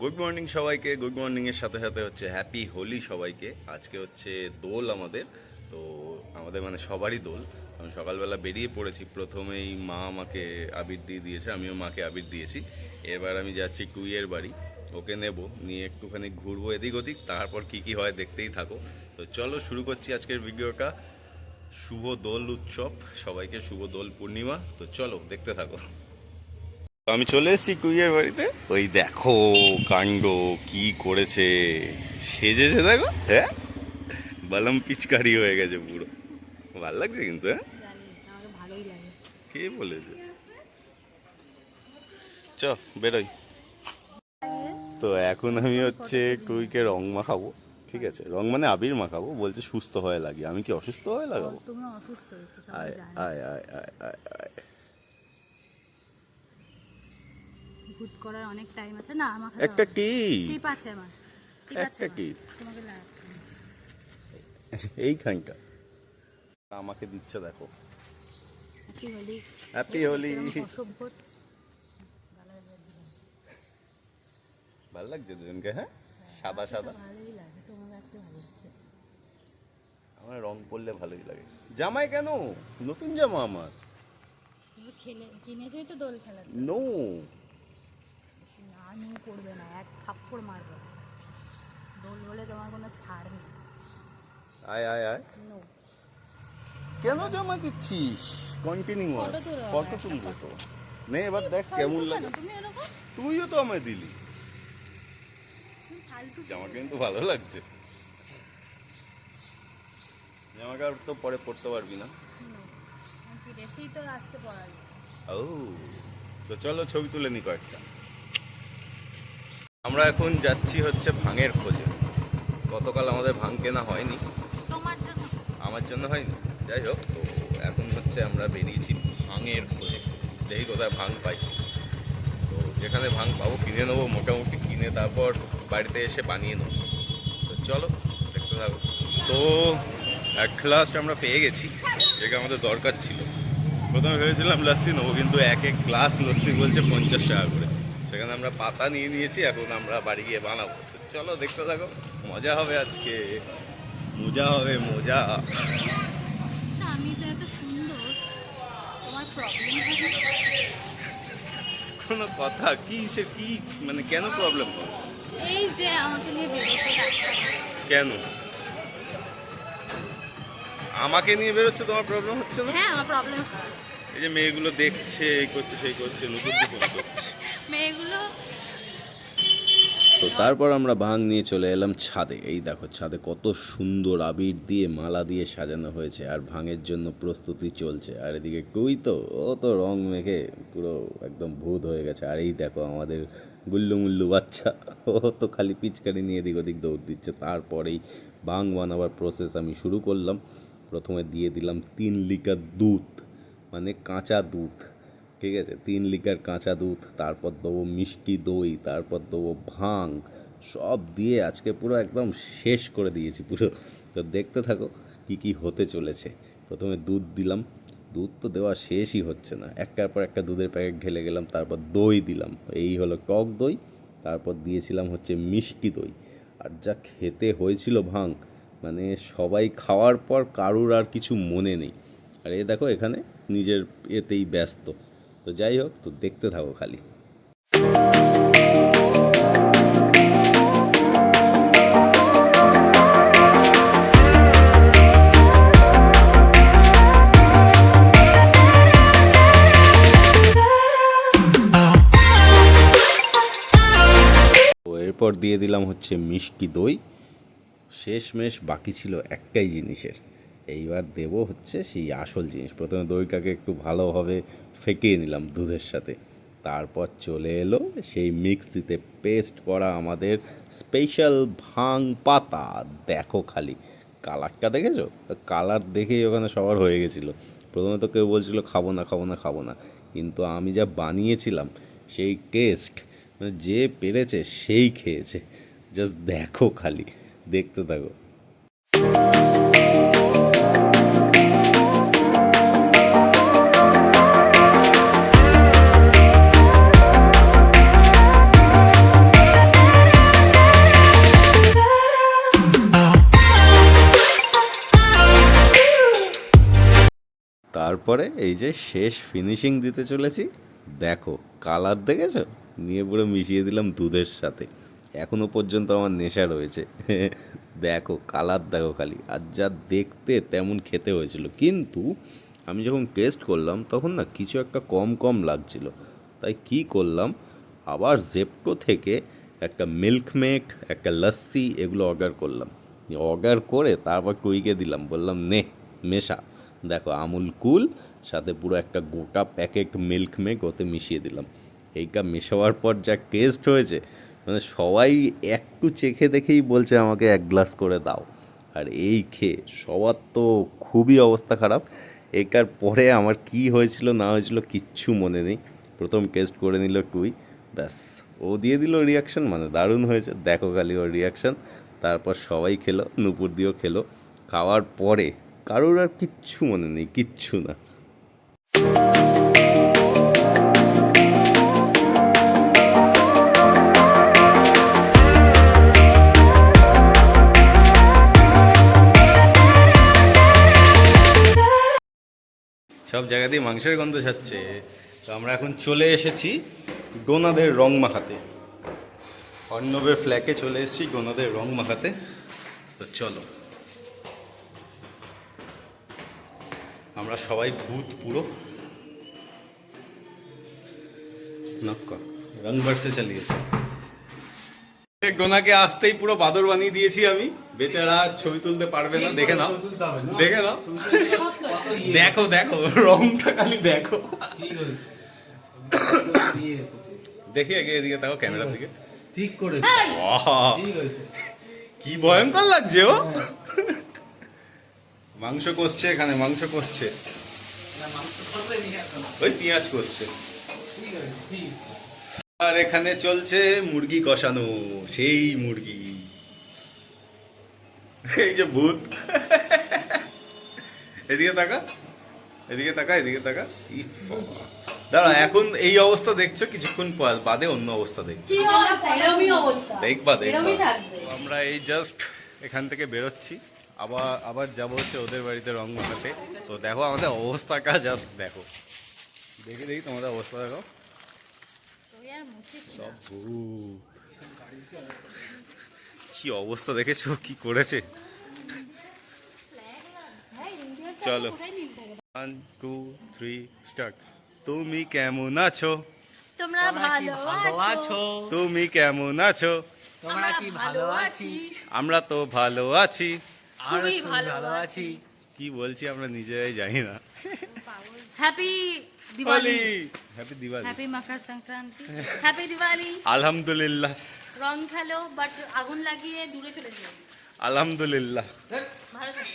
Good morning সবাইকে। Good মর্নিংয়ের সাথে সাথে হচ্ছে হ্যাপি হোলি সবাইকে। আজকে হচ্ছে দোল আমাদের, তো আমাদের মানে সবারই দোল। আমি সকালবেলা বেরিয়ে পড়েছি, প্রথমেই মা আমাকে আবির দিয়ে দিয়েছে, আমিও মাকে আবির দিয়েছি। এবার আমি যাচ্ছি টুইয়ের বাড়ি, ওকে নেব, নিয়ে একটুখানি ঘুরবো এদিক ওদিক, তারপর কি কি হয় দেখতেই থাকো। তো চলো শুরু করছি আজকের ভিডিওটা। শুভ দোল উৎসব সবাইকে, শুভ দোল পূর্ণিমা। তো চলো দেখতে থাকো। আমি চলে এসেছি টুইয়ের বাড়িতে। ওই দেখো কাণ্ড কি করেছে, সেজেছে দেখো। হ্যাঁ, বালাম পিচকারি হয়ে গেছে পুরো। ভালো লাগছে কিন্তু। হ্যাঁ, কে বলেছে? চ বেরোই। তো এখন আমি হচ্ছে টুইকে রং মাখাবো, ঠিক আছে? রং মানে আবির মাখাবো। বলছে সুস্থ হয়ে লাগে। আমি কি অসুস্থ হয়ে লাগাবো? আয় আয় আয় আয় আয় আয়। ভূত করার অনেক টাইম আছে না আমার কাছে। একটা কি টিপ আছে আমার, একটা কি তোমাকে লাগাচ্ছি। এইখানটা আমাকে দিচ্ছে দেখো। হ্যাপি হোলি। হ্যাপি হোলি। অসভ্য। ভালো লাগছে দুজনকে। হ্যাঁ, সাদা সাদা ভালোই লাগে, তোমার আজকে ভালো লাগছে। আমার রং পরলে ভালোই লাগে। জামাই কেন? নতুন জামা আমার। তুমি কিনেছই তো দোল খেলার নো, না নিয়ে করবে না, এক থাপ্পড় মারবে। দোল বলে তোমার কোনো ছাড় নেই। আয় আয় আয়। নো। কেন জামা দিচ্ছিস? কন্টিনিউ ফটো তুলবো তো। নে এবার দেখ কেমন লাগে। তুমি এরকম তুইও তো আমায় দিলি। ফালতু জামা কিন্তু ভালো লাগছে। জামাটা তো পরে পরতে পারবি না। কিনেছি তো আজকে পড়ার। ও, তো চলো ছবি তুলে নি কয়েকটা। আমরা এখন যাচ্ছি হচ্ছে ভাঙের খোঁজে। গতকাল আমাদের ভাঙ কেনা হয়নি, তোমার জন্য। আমার জন্য হয়নি। যাই হোক, তো এখন হচ্ছে আমরা বেরিয়েছি ভাঙের খোঁজে। দেখি কোথায় ভাঙ পাই। তো যেখানে ভাঙ পাবো কিনে নেবো, মোটামুটি কিনে তারপর বাড়িতে এসে বানিয়ে নেবো। তো চলো দেখতে থাকো। তো এক গ্লাস আমরা পেয়ে গেছি, যেটা আমাদের দরকার ছিল। প্রথমে ভেবেছিলাম লস্যি নেবো, কিন্তু এক এক গ্লাস লস্যি বলছে 50 টাকা করে। সেখানে আমরা পাতা নিয়ে নিয়েছি, এখন আমরা বাড়ি গিয়ে বানাবো। তো চলো দেখতে থাকো, মজা হবে আজকে, মজা হবে মজা। আমি তো এত সুন্দর, তোমার প্রবলেম কোনো কথা কি? সে কি মানে কেন প্রবলেম হবে? এই যে আমাকে নিয়ে বেরোতে রাস্তা। কেন আমাকে নিয়ে বেরোচ্ছে? তোমার প্রবলেম হচ্ছে না? হ্যাঁ, আমার প্রবলেম। এই যে মেয়েগুলো দেখছে, এই করছে সেই করছে, নতুন নতুন করছে মেয়েগুলো। তো তারপর আমরা ভাঙ নিয়ে চলে এলাম ছাদে। এই দেখো ছাদে কত সুন্দর আবির দিয়ে মালা দিয়ে সাজানো হয়েছে, আর ভাঙের জন্য প্রস্তুতি চলছে। আর এদিকে টুই তো, ও তো রং মেখে পুরো একদম ভূত হয়ে গেছে। আর এই দেখো আমাদের গুল্লু মুল্লু বাচ্চা, ও তো খালি পিচকারি নিয়ে এদিক ওদিক দৌড় দিচ্ছে। তারপরেই ভাঙ বানাবার প্রসেস আমি শুরু করলাম। প্রথমে দিয়ে দিলাম 3 লিটার দুধ, মানে কাঁচা দুধ, ঠিক আছে? 3 লিটার কাঁচা দুধ, তারপর দেবো মিষ্টি দই, তারপর দেবো ভাং, সব দিয়ে আজকে পুরো একদম শেষ করে দিয়েছি পুরো। তো দেখতে থাকো কি কি হতে চলেছে। প্রথমে দুধ দিলাম, দুধ তো দেওয়া শেষই হচ্ছে না, একটার পর একটা দুধের প্যাকেট ঢেলে গেলাম। তারপর দই দিলাম, এই হলো টক দই। তারপর দিয়েছিলাম হচ্ছে মিষ্টি দই। আর যা খেতে হয়েছিল ভাং, মানে সবাই খাওয়ার পর কারুর আর কিছু মনে নেই। আর এই দেখো এখানে নিজের এতেই ব্যস্ত। তো যাই হোক, তো দেখতে থাকো খালি। তো এরপর দিয়ে দিলাম হচ্ছে মিষ্টি দই। শেষমেশ বাকি ছিল একটাই জিনিসের, এইবার দেব হচ্ছে সেই আসল জিনিস। প্রথমে দইটাকে একটু ভালোভাবে ফেটিয়ে নিলাম দুধের সাথে। তারপর চলে এলো সেই মিক্সিতে পেস্ট করা আমাদের স্পেশাল ভাং পাতা। দেখো খালি কালারটা দেখেছো? কালার দেখেই ওখানে সবার হয়ে গেছিলো। প্রথমে তো কেউ বলছিল খাবো না খাবো না খাবো না, কিন্তু আমি যা বানিয়েছিলাম সেই টেস্ট, মানে যে পেরেছে সেই খেয়েছে। জাস্ট দেখো খালি, দেখতে থাকো। তারপরে এই যে শেষ ফিনিশিং দিতে চলেছি, দেখো কালার দেখেছো, নিয়ে পুরো মিশিয়ে দিলাম দুধের সাথে। এখনো পর্যন্ত আমার নেশা রয়েছে। দেখো কালার দেখো খালি, আর যা দেখতে তেমন খেতে হয়েছিল, কিন্তু আমি যখন টেস্ট করলাম তখন না কিছু একটা কম কম লাগছিল। তাই কি করলাম, আবার জেপ্টো থেকে একটা মিল্কমেড, একটা লস্যি এগুলো অর্ডার করলাম। অর্ডার করে তারপর টুইকে দিলাম, বললাম নে মেশা। দেখো আমুল কুল সাথে পুরো একটা গোটা প্যাকেট মিল্কমেড ওতে মিশিয়ে দিলাম। এইটা মেশাবার পর যা টেস্ট হয়েছে, মানে সবাই একটু চেখে দেখেই বলছে আমাকে এক গ্লাস করে দাও। আর এই খেয়ে সবার তো খুবই অবস্থা খারাপ। এটার পরে আমার কি হয়েছিল না হয়েছিল কিচ্ছু মনে নেই। প্রথম টেস্ট করে নিল টুই, ব্যাস ও দিয়ে দিল রিয়াকশান, মানে দারুণ হয়েছে। দেখো খালি ওর রিয়াকশান। তারপর সবাই খেলো, নুপুর দিয়েও খেলো। খাওয়ার পরে কারোর আর কিচ্ছু মনে নেই, কিচ্ছু না। সব জায়গা দিয়ে মাংসের গন্ধ ছাড়ছে। তো আমরা এখন চলে এসেছি গোনাদের রং মাখাতে, অর্ণবের ফ্ল্যাটে চলে এসেছি গোনাদের রং মাখাতে। তো চলো, আমরা সবাই ভূত পুরো নক্কা রং বার্সে চালিয়েছি। গোনাকে আসতেই পুরো বাদর বানিয়ে দিয়েছি আমি, বেচারা ছবি তুলতে পারবে না। দেখে নাও, দেখে নাও, দেখো দেখো রংটা খালি দেখো। দেখি আগে এদিকে তাও ক্যামেরার দিকে। ঠিক করে কি ভয়ঙ্কর লাগছে ও। মাংস কষছে এখানে, মাংস কষছে, ওই পেঁয়াজ কষছে। আর এখানে চলছে মুরগি কষানো, সেই মুরগি। এই যে ভূত, এদিকে তাকা, এদিকে তাকা, এদিকে তাকা। দাঁড়া, এখন এই অবস্থা দেখছো, কিছুক্ষণ বাদে অন্য অবস্থা দেখছো। দেখবা দেখবা। আমরা এই জাস্ট এখান থেকে বেরোচ্ছি, আবার যাবো হচ্ছে ওদের বাড়িতে রং মাখাতে। তো দেখো আমাদের অবস্থাটা, জাস্ট দেখো, দেখি দেখি তোমাদের অবস্থা দেখো। সব ভূত, কি অবস্থা দেখেছো, কি করেছে। চলো 1 2 3 স্টার্ট। তুমি কেমন আছো, তোমরা ভালো আছো? তুমি কেমন আছো? তোমরা কি ভালো আছি? আমরা তো ভালো আছি। খুবই ভালো আছি। কি বলছি আমরা নিজেরাই জানি না। Happy Diwali, happy Diwali, happy Makar Sankranti, happy Diwali. আলহামদুলিল্লাহ, রং খেলো বাট আগুন লাগিয়ে দূরে চলে যাও। আলহামদুলিল্লাহ। ভালো থেকো।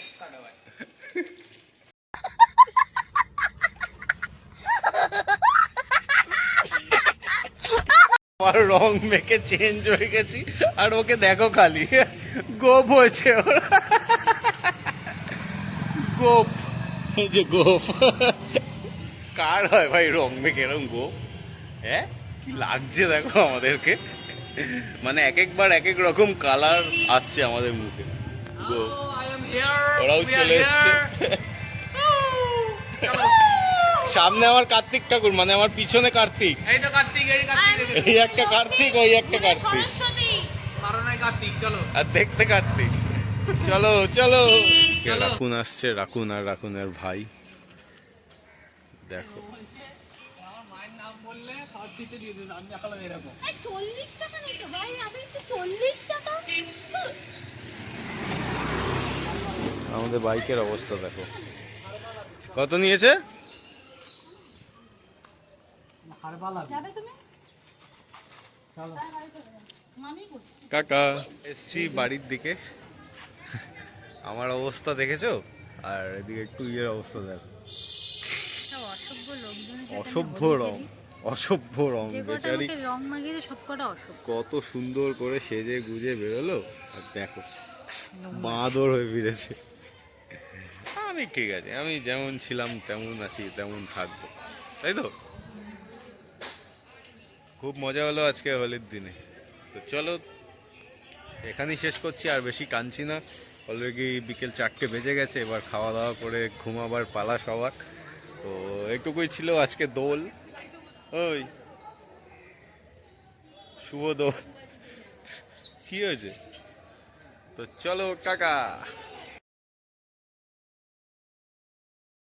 আমার রং মেখে চেঞ্জ হয়ে গেছি, আর ওকে দেখো খালি গোপ হয়েছে ওর। গোপ, এই যে গোপ। কার হয় ভাই রং মেখে এরকম গোপ? হ্যাঁ, কি লাগছে দেখো আমাদেরকে, মানে এক একবার এক এক রকম কালার আসছে আমাদের মুখে। গোপ, ওরাও চলে এসছে। সামনে আমার কার্তিক ঠাকুর, মানে আমার পিছনে কার্তিক। এই তো কার্তিক, এই একটা কার্তিক, ওই একটা কার্তিক, কারণে কার্তিক। চলো, আর দেখতে কার্তিক। চলো চলো। রাকুন আসছে, রাকুন আর রাকুনের ভাই। দেখো আমার মায়ের নাম বললে সব দিতে দিয়ে দেবে। আমি দেখালাম এরকম 40 টাকা নেই তো ভাই, আমি তো 40 টাকা। আমাদের বাইকের অবস্থা দেখো, কত নিয়েছে? যাবে তুমি? চলো। মামি বল। কাকা এসছি বাড়ির দিকে। আমার অবস্থা দেখেছো, আর এদিকে একটু ইয়ের অবস্থা দেখো। অসভ্য লোকজন, অসভ্য রং, অসভ্য রং, বেচারি রং মাগিয়ে সব কটা অসভ্য। কত সুন্দর করে সেজে গুজে বেরোলো, আর দেখো বাঁদর হয়ে ফিরেছে। আমি ঠিক আছে, আমি যেমন ছিলাম তেমন আছি, তেমন থাকবো, তাই তো। খুব মজা হলো আজকে হোলির দিনে। তো চলো এখানেই শেষ করছি, আর বেশি কাঁদছি না। অলরেডি বিকেল 4টে বেজে গেছে, এবার খাওয়া দাওয়া করে ঘুমাবার পালা সবার। তো এইটুকুই ছিল আজকে দোল। ওই শুভ দোল। কি হয়েছে? তো চলো কাকা।